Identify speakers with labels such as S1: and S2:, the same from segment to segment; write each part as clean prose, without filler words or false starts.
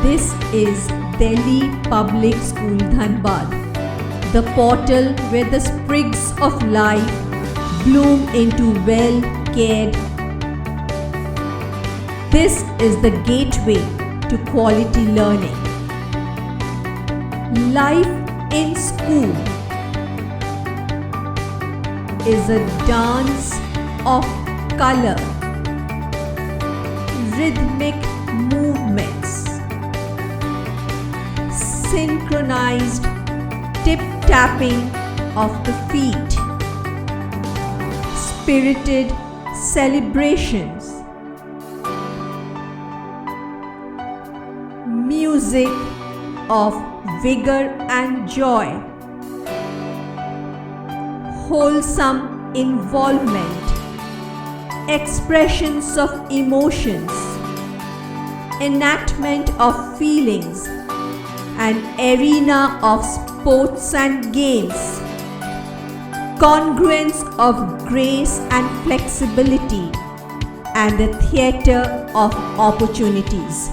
S1: This is Delhi Public School Dhanbad, the portal where the sprigs of life bloom into well-cared. This is the gateway to quality learning. Life in school is a dance of color, rhythmic movements, synchronized tip-tapping of the feet, spirited celebrations, music of vigor and joy, wholesome involvement, expressions of emotions, enactment of feelings, an arena of sports and games, congruence of grace and flexibility, and a theatre of opportunities.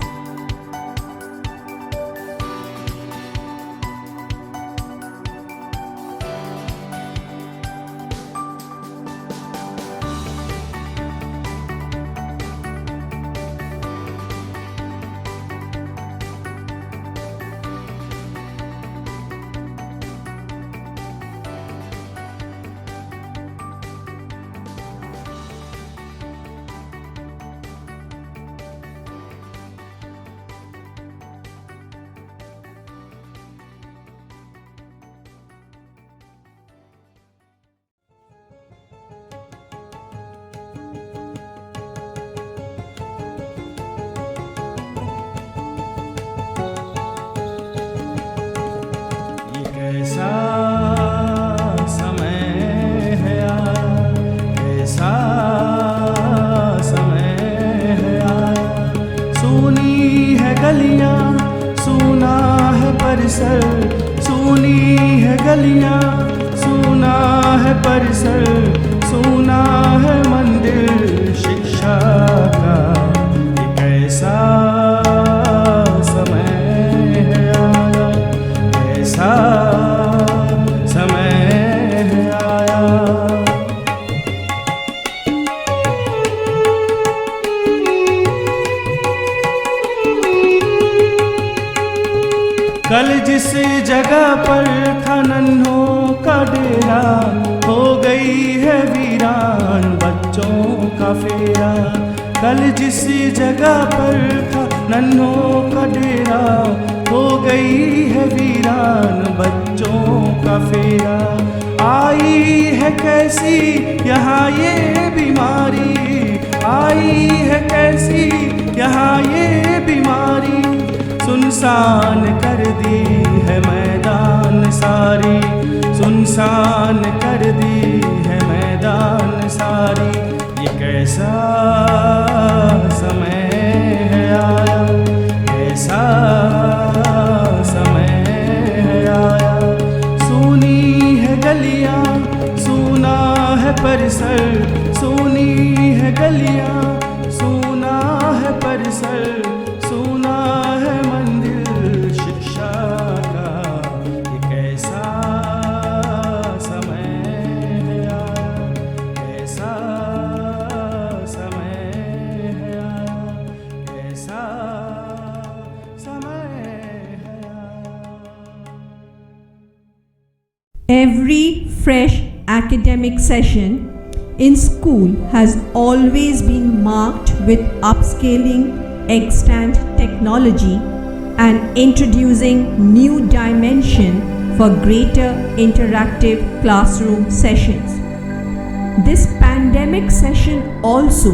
S2: कैसा समय है यार, कैसा समय है यार। सूनी है गलियां, सूना है परिसर, सूनी है गलियां, सूना है परिसर, सूना है मंदिर शिक्षा का। ये कैसा समय है यार, कैसा कल जिस जगह पर था नन्हों का डेरा, हो गई है वीरान बच्चों का फेरा। कल जिस जगह पर था नन्हों का डेरा, हो गई है वीरान बच्चों का फेरा। आई है कैसी यहाँ ये बीमारी, आई है कैसी यहाँ ये बीमारी। सुनसान कर दी है मैदान सारी, सुनसान कर दी है मैदान सारी। ये कैसा समय है आया, कैसा समय है आया। सूनी है गलियां, सूना है परिसर, सूनी है गलियां, सूना है परिसर, सूना है मंदिर शिक्षा का। ये कैसा समय है आया, कैसा समय है आया, कैसा समय है आया।
S1: Every fresh academic session in school has always been marked with upscaling extant technology and introducing new dimension for greater interactive classroom sessions. This pandemic session also,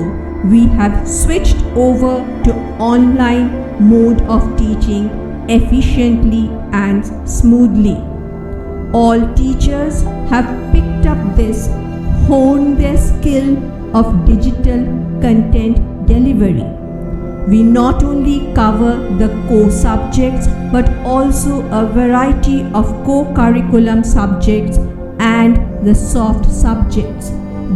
S1: we have switched over to online mode of teaching efficiently and smoothly. All teachers have picked up this, honed their skill of digital content delivery. We not only cover the core subjects but also a variety of co-curriculum subjects and the soft subjects.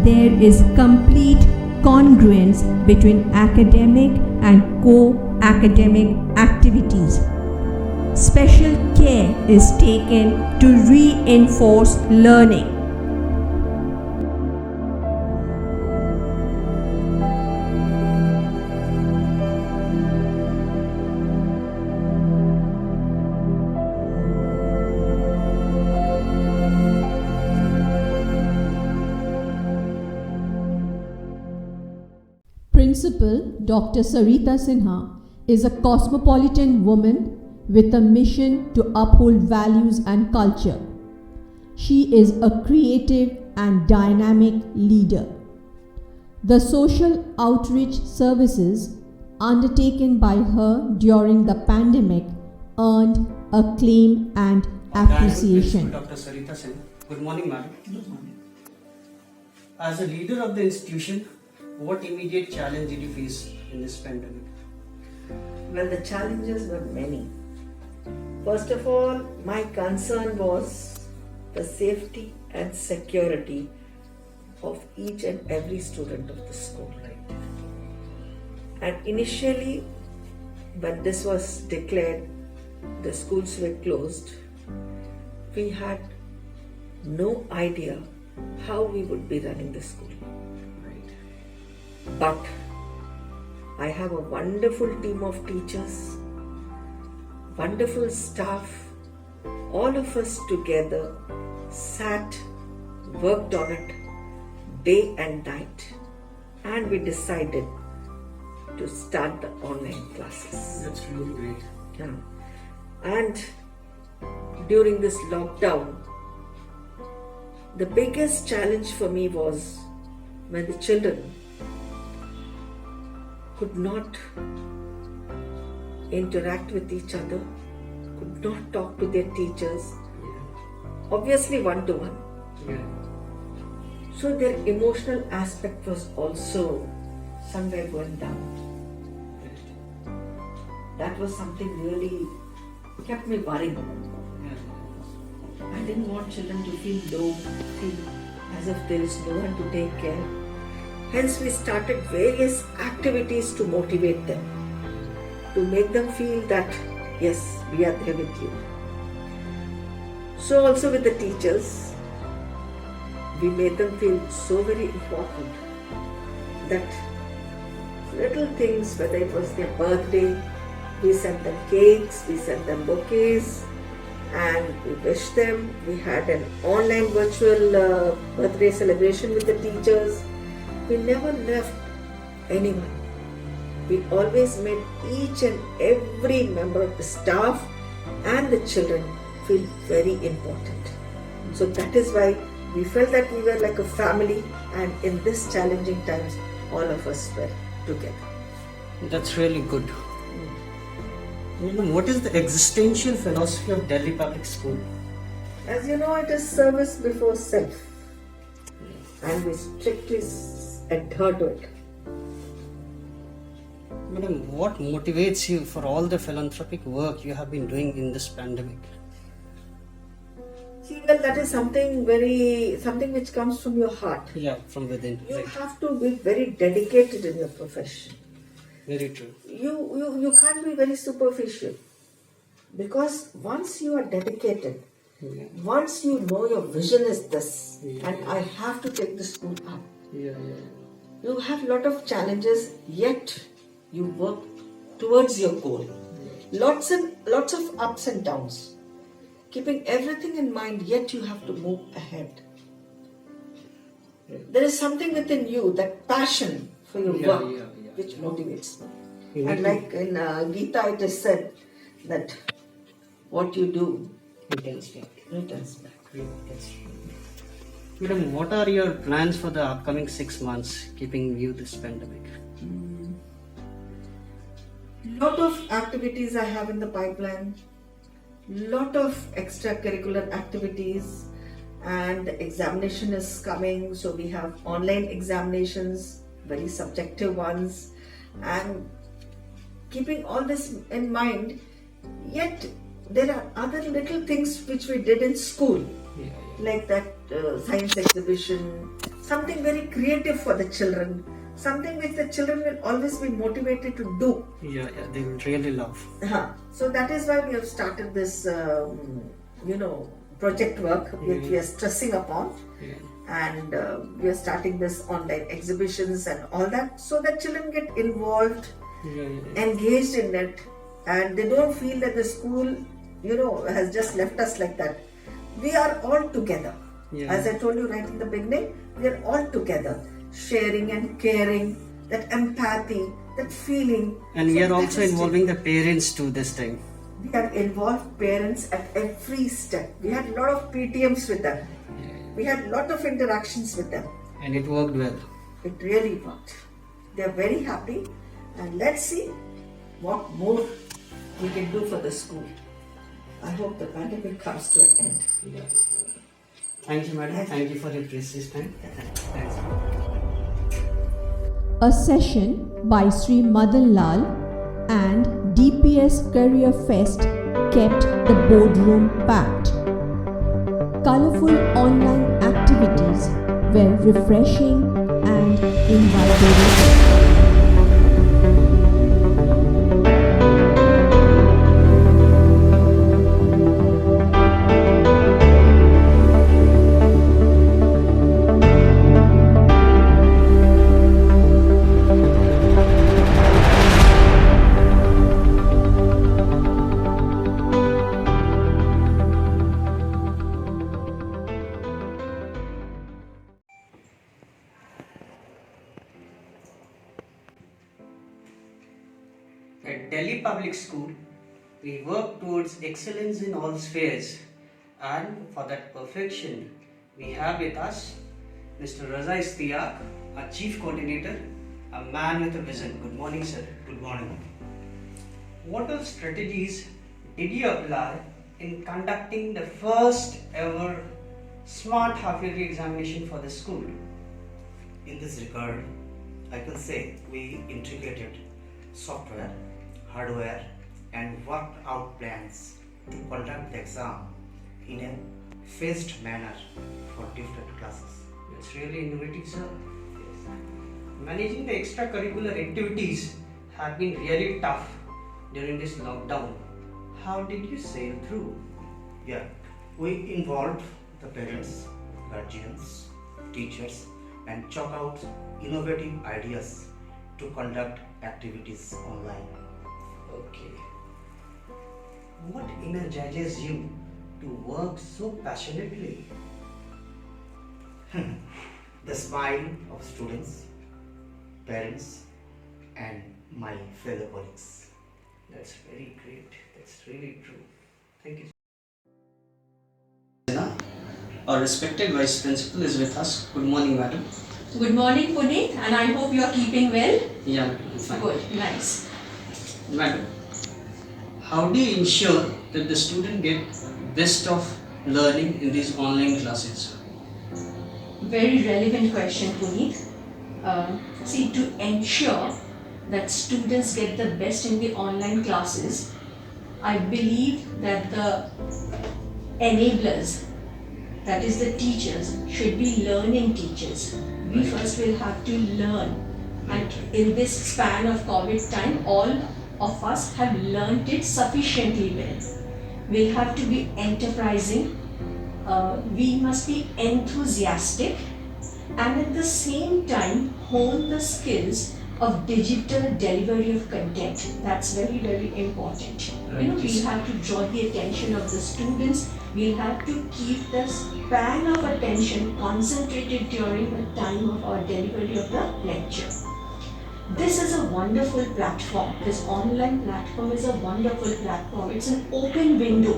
S1: There is complete congruence between academic and co-academic activities. Special care is taken to reinforce learning. Principal Dr. Sarita Sinha is a cosmopolitan woman with a mission to uphold values and culture. She is a creative and dynamic leader. The social outreach services undertaken by her during the pandemic earned acclaim and appreciation.
S3: Dr. Sarita Sen. Good morning, madam. Good morning. As a leader of the institution, what immediate challenge did you face in this pandemic?
S4: Well, the challenges were many. First of all, my concern was the safety and security of each and every student of the school. And initially, when this was declared, the schools were closed, we had no idea how we would be running the school. But I have a wonderful team of teachers, wonderful staff. All of us together sat, worked on it day and night, and we decided to start the online classes.
S3: That's really great.
S4: Yeah. And during this lockdown, the biggest challenge for me was when the children could not interact with each other, could not talk to their teachers, obviously one-to-one. So their emotional aspect was also somewhere going down. That was something really kept me worried. I didn't want children to feel low, feel as if there is no one to take care. Hence, we started various activities to motivate them, to make them feel that, yes, we are there with you. So also with the teachers, we made them feel so very important that little things, whether it was their birthday, we sent them cakes, we sent them bouquets, and we wished them. We had an online virtual birthday celebration with the teachers. We never left anyone. We always made each and every member of the staff and the children feel very important. So that is why we felt that we were like a family, and in this challenging times, all of us were together.
S3: That's really good. What is the existential philosophy of Delhi Public School?
S4: As you know, it is service before self, and we strictly adhere to it.
S3: Madam, what motivates you for all the philanthropic work you have been doing in this pandemic?
S4: See, well, that is something which comes from your heart.
S3: Yeah, from within.
S4: You
S3: Right.
S4: have to be very dedicated in your profession.
S3: Very true.
S4: You can't be very superficial, because once you are dedicated, once you know your vision is this, and I have to take the school up. You have a lot of challenges, yet you work towards your goal. Lots of ups and downs. Keeping everything in mind, yet you have to move ahead. There is something within you, that passion for your work, which motivates me. And like in Gita, it is said that what you do returns back.
S3: Madam, what are your plans for the upcoming 6 months, keeping view this pandemic?
S4: Lot of activities I have in the pipeline, lot of extracurricular activities, and the examination is coming. So we have online examinations, very subjective ones, and keeping all this in mind, yet there are other little things which we did in school, like that science exhibition, something very creative for the children, something which the children will always be motivated to do.
S3: Yeah, they will really love.
S4: So that is why we have started this, project work which we are stressing upon.
S3: Yeah.
S4: And we are starting this online exhibitions and all that, so that children get involved, engaged in it, and they don't feel that the school, has just left us like that. We are all together.
S3: Yeah.
S4: As I told you right in the beginning, we are all together, sharing and caring, that empathy, that feeling.
S3: And we
S4: So
S3: are
S4: that
S3: also
S4: is
S3: involving the parents too this time.
S4: We have involved parents at every step. We had a lot of PTMs with them. We had a lot of interactions with them.
S3: And it worked well.
S4: It really worked. They are very happy, and let's see what more we can do for the school. I hope the pandemic comes to an end.
S3: Yeah. Thank you, madam. Thank you for your precious time. Thanks.
S1: A session by Sri Madan Lal and DPS Career Fest kept the boardroom packed. Colorful online activities were refreshing and invigorating.
S3: At Delhi Public School, we work towards excellence in all spheres, and for that perfection, we have with us Mr. Raza Istiaq, our Chief Coordinator, a man with a vision. Good morning, sir.
S5: Good morning.
S3: What all strategies did you apply in conducting the first ever smart half-yearly examination for the school?
S5: In this regard, I can say we integrated software, hardware, and worked out plans to conduct the exam in a phased manner for different classes.
S3: That's really innovative, sir. Managing the extracurricular activities have been really tough during this lockdown. How did you sail through?
S5: Yeah, we involved the parents, guardians, teachers, and chalk out innovative ideas to conduct activities online.
S3: Okay. What energizes you to work so passionately?
S5: The smile of students, parents, and my fellow colleagues.
S3: That's very great. That's really true. Thank you. Our respected Vice Principal is with us. Good morning, madam.
S6: Good morning, Puneet, and I hope you are keeping well.
S3: Yeah, madam. I'm fine.
S6: Good, nice.
S3: Madam, how do you ensure that the student get best of learning in these online classes?
S6: Very relevant question, Puneet. See, to ensure that students get the best in the online classes, I believe that the enablers, that is the teachers, should be learning teachers. We first will have to learn, and in this span of COVID time, all of us have learned it sufficiently well. We'll have to be enterprising, we must be enthusiastic, and at the same time hone the skills of digital delivery of content. That's very, very important. We'll have to draw the attention of the students. We'll have to keep the span of attention concentrated during the time of our delivery of the lecture. This is a wonderful platform. This online platform is a wonderful platform. It's an open window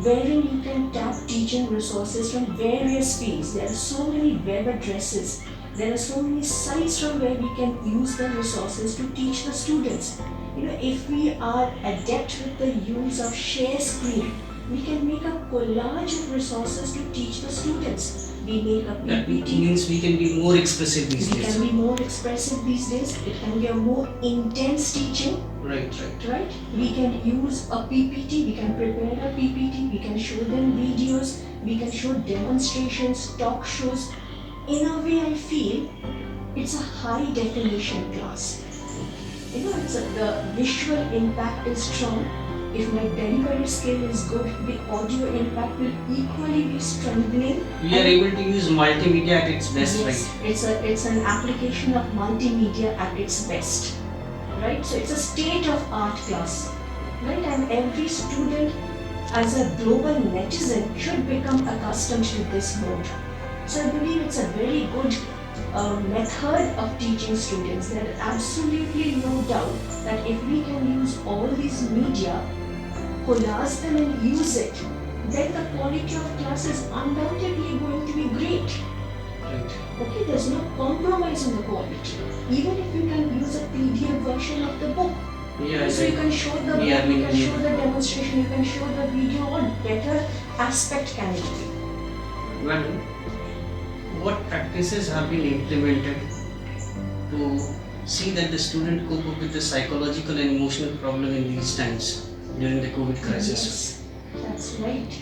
S6: wherein you can tap teaching resources from various fields. There are so many web addresses. There are so many sites from where we can use the resources to teach the students. If we are adept with the use of share screen, we can make a collage of resources to teach the students. We make a
S3: That
S6: PPT.
S3: means we can be more expressive these
S6: We
S3: days.
S6: can be more expressive these days. It can be a more intense teaching,
S3: Right.
S6: right? We can use a PPT. We can prepare a PPT. We can show them videos. We can show demonstrations, talk shows. In a way, I feel it's a high definition class. You know, the visual impact is strong. If my delivery skill is good, the audio impact will equally be strengthening.
S3: We are able to use multimedia at its best,
S6: Yes,
S3: right?
S6: it's an application of multimedia at its best, right? So it's a state of art class, right? And every student, as a global netizen, should become accustomed to this mode. So I believe it's a very good method of teaching students. There is absolutely no doubt that if we can use all these media, collage them and use it, then the quality of class is undoubtedly going to be great.
S3: Right.
S6: Okay, there's no compromise in the quality. Even if you can use a PDF version of the book.
S3: Yeah,
S6: So you can show the book,
S3: Yeah,
S6: you can show the demonstration, you can show the video, what better aspect can it be?
S3: Madam, what practices have been implemented to see that the student cope up with the psychological and emotional problem in these times during the COVID crisis?
S6: Yes, that's right.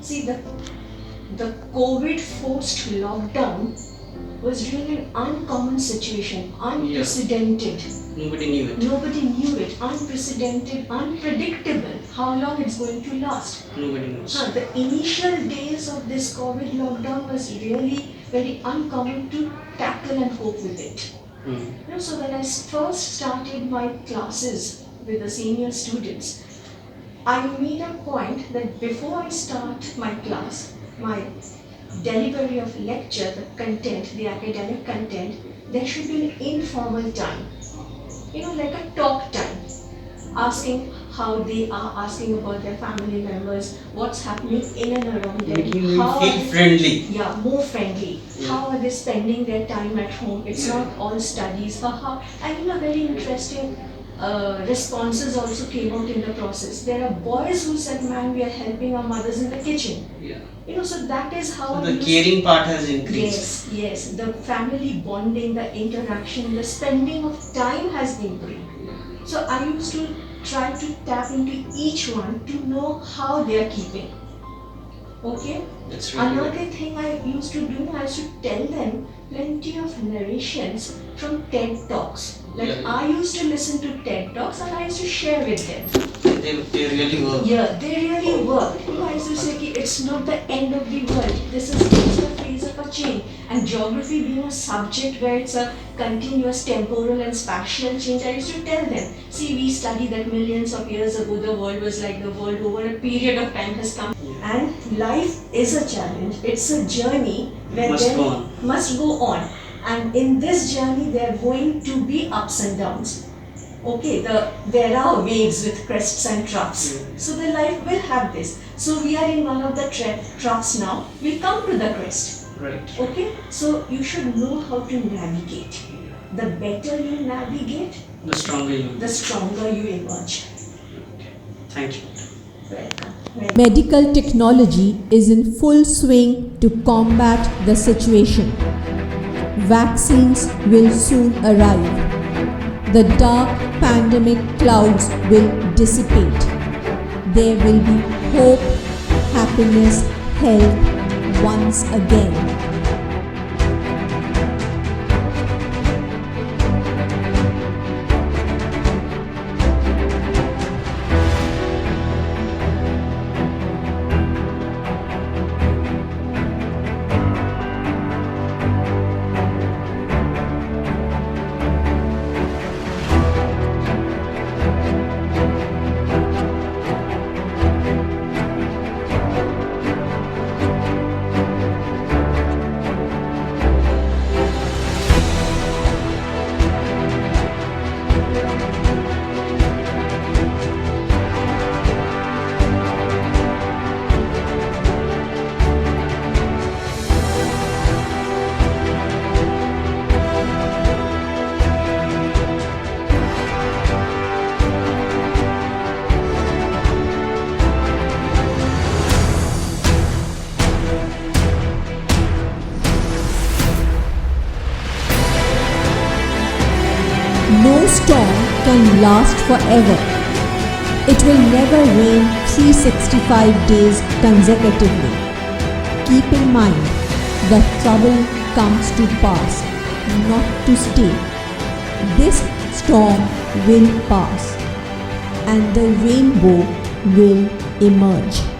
S6: See, the COVID forced lockdown was really an uncommon situation, unprecedented.
S3: Nobody knew it.
S6: Nobody knew it, unprecedented, unpredictable, how long it's going to last.
S3: Nobody knows.
S6: The initial days of this COVID lockdown was really very uncommon to tackle and cope with it. You know, so when I first started my classes with the senior students, I made a point that before I start my class, my delivery of lecture, the content, the academic content, there should be an informal time. You know, like a talk time, asking how they are, asking about their family members, what's happening in and around them,
S3: Making them
S6: how
S3: feel friendly.
S6: yeah, more friendly.
S3: Yeah.
S6: How are they spending their time at home? It's
S3: Yeah.
S6: not all studies. How and you know, very interesting responses also came out in the process. There are boys who said, "Man, we are helping our mothers in the kitchen."
S3: Yeah.
S6: You know, so that is how
S3: So
S6: I
S3: the
S6: used-
S3: caring part has increased.
S6: Yes, the family bonding, the interaction, the spending of time has improved. So I used to try to tap into each one to know how they are keeping. Okay?
S3: That's really
S6: Another thing I used to do, I used to tell them plenty of narrations from TED Talks. Like
S3: Yeah.
S6: I used to listen to TED Talks and I used to share with them.
S3: They really work.
S6: Yeah, they really worked. You know, I used to say ki it's not the end of the world. This is just a phase of a change. And geography being a subject where it's a continuous temporal and spatial change, I used to tell them, see, we study that millions of years ago the world was like the world over a period of time has come. And life is a challenge. It's a journey where
S3: Must
S6: there
S3: go on.
S6: must go on. And in this journey there are going to be ups and downs. Okay, there are waves with crests and troughs. So the life will have this. So we are in one of the troughs now. We'll come to the crest.
S3: Right.
S6: Okay, so you should know how to navigate. The better you navigate,
S3: The stronger you.
S6: the stronger you emerge.
S3: Thank you.
S6: Welcome.
S1: Medical technology is in full swing to combat the situation. Vaccines will soon arrive. The dark pandemic clouds will dissipate. There will be hope, happiness, health once again. No storm can last forever. It will never rain 365 days consecutively. Keep in mind that trouble comes to pass, not to stay. This storm will pass and the rainbow will emerge.